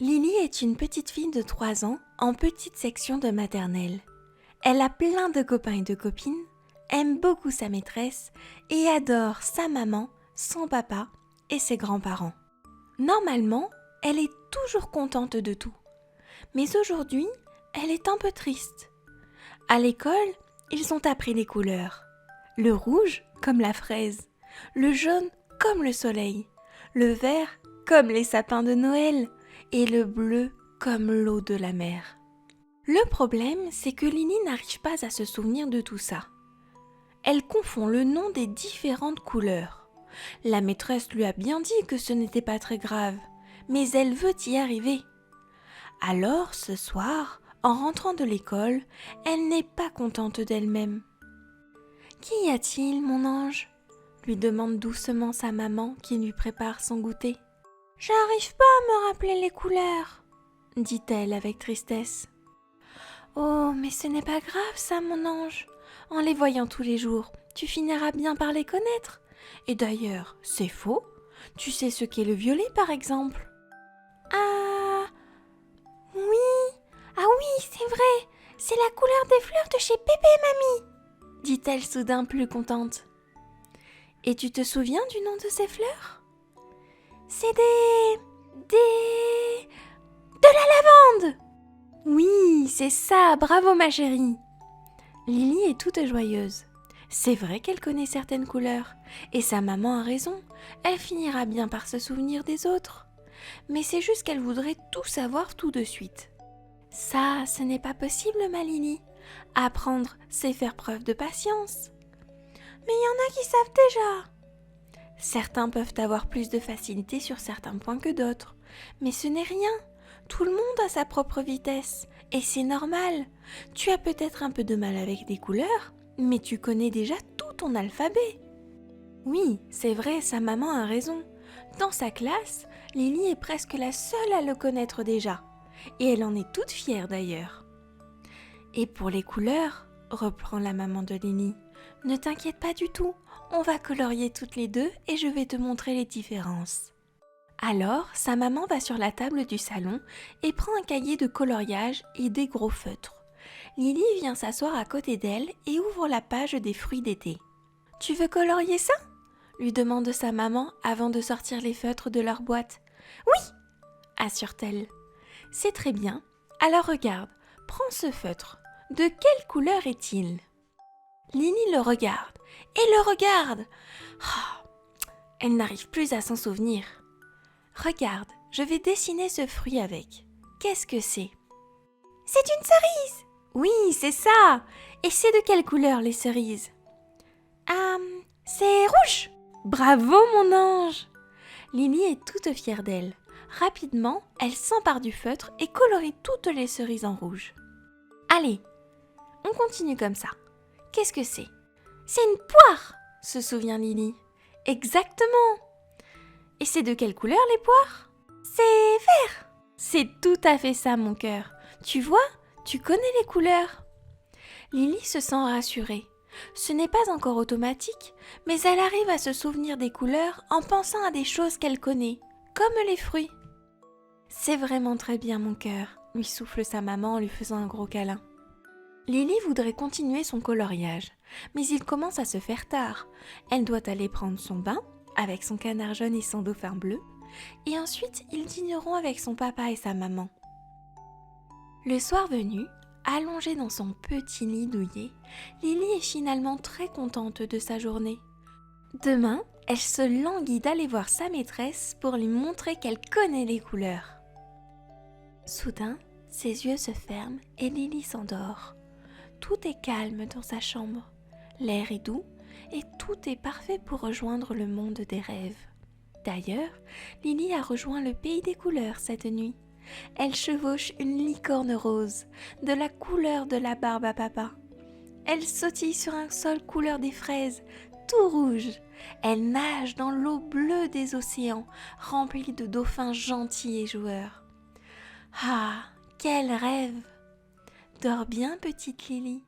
Lily est une petite fille de 3 ans en petite section de maternelle. Elle a plein de copains et de copines, aime beaucoup sa maîtresse et adore sa maman, son papa et ses grands-parents. Normalement, elle est toujours contente de tout. Mais aujourd'hui, elle est un peu triste. À l'école, ils ont appris les couleurs. Le rouge comme la fraise, le jaune comme le soleil, le vert comme les sapins de Noël et le bleu comme l'eau de la mer. Le problème, c'est que Lily n'arrive pas à se souvenir de tout ça. Elle confond le nom des différentes couleurs. La maîtresse lui a bien dit que ce n'était pas très grave, mais elle veut y arriver. Alors, ce soir, en rentrant de l'école, elle n'est pas contente d'elle-même. « Qu'y a-t-il, mon ange ?» lui demande doucement sa maman qui lui prépare son goûter. « J'arrive pas à me rappeler les couleurs, » dit-elle avec tristesse. « Oh, mais ce n'est pas grave ça, mon ange. En les voyant tous les jours, tu finiras bien par les connaître. Et d'ailleurs, c'est faux. Tu sais ce qu'est le violet, par exemple. » « Ah, oui, c'est vrai. C'est la couleur des fleurs de chez Pépé et Mamie, » dit-elle soudain plus contente. « Et tu te souviens du nom de ces fleurs ? » « C'est de la lavande !» « Oui, c'est ça, bravo ma chérie !» Lily est toute joyeuse. C'est vrai qu'elle connaît certaines couleurs, et sa maman a raison, elle finira bien par se souvenir des autres. Mais c'est juste qu'elle voudrait tout savoir tout de suite. Ça, ce n'est pas possible, ma Lily. Apprendre, c'est faire preuve de patience. Mais il y en a qui savent déjà. Certains peuvent avoir plus de facilité sur certains points que d'autres, mais ce n'est rien. Tout le monde a sa propre vitesse, et c'est normal. Tu as peut-être un peu de mal avec des couleurs, mais tu connais déjà tout ton alphabet. Oui, c'est vrai, sa maman a raison. Dans sa classe, Lily est presque la seule à le connaître déjà, et elle en est toute fière d'ailleurs. Et pour les couleurs, reprend la maman de Lily, ne t'inquiète pas du tout, on va colorier toutes les deux et je vais te montrer les différences. Alors, sa maman va sur la table du salon et prend un cahier de coloriage et des gros feutres. Lily vient s'asseoir à côté d'elle et ouvre la page des fruits d'été. « Tu veux colorier ça ?» lui demande sa maman avant de sortir les feutres de leur boîte. « Oui !» assure-t-elle. « C'est très bien. Alors regarde, prends ce feutre. De quelle couleur est-il ?» Lily le regarde et le regarde. Oh, elle n'arrive plus à s'en souvenir. Regarde, je vais dessiner ce fruit avec. Qu'est-ce que c'est ? C'est une cerise ! Oui, c'est ça ! Et c'est de quelle couleur les cerises ? C'est rouge ! Bravo mon ange ! Lily est toute fière d'elle. Rapidement, elle s'empare du feutre et colorie toutes les cerises en rouge. Allez, on continue comme ça. Qu'est-ce que c'est ? C'est une poire ! Se souvient Lily. Exactement ! Et c'est de quelle couleur les poires ? C'est vert ! C'est tout à fait ça mon cœur. Tu vois, tu connais les couleurs. Lily se sent rassurée. Ce n'est pas encore automatique, mais elle arrive à se souvenir des couleurs en pensant à des choses qu'elle connaît, comme les fruits. C'est vraiment très bien mon cœur, lui souffle sa maman en lui faisant un gros câlin. Lily voudrait continuer son coloriage, mais il commence à se faire tard. Elle doit aller prendre son bain, avec son canard jaune et son dauphin bleu, et ensuite ils dîneront avec son papa et sa maman. Le soir venu, allongée dans son petit lit douillet, Lily est finalement très contente de sa journée. Demain, elle se languit d'aller voir sa maîtresse pour lui montrer qu'elle connaît les couleurs. Soudain, ses yeux se ferment et Lily s'endort. Tout est calme dans sa chambre, l'air est doux et tout est parfait pour rejoindre le monde des rêves. D'ailleurs, Lily a rejoint le pays des couleurs cette nuit. Elle chevauche une licorne rose, de la couleur de la barbe à papa. Elle sautille sur un sol couleur des fraises, tout rouge. Elle nage dans l'eau bleue des océans, remplie de dauphins gentils et joueurs. Ah, quel rêve! Dors bien, petite Lily.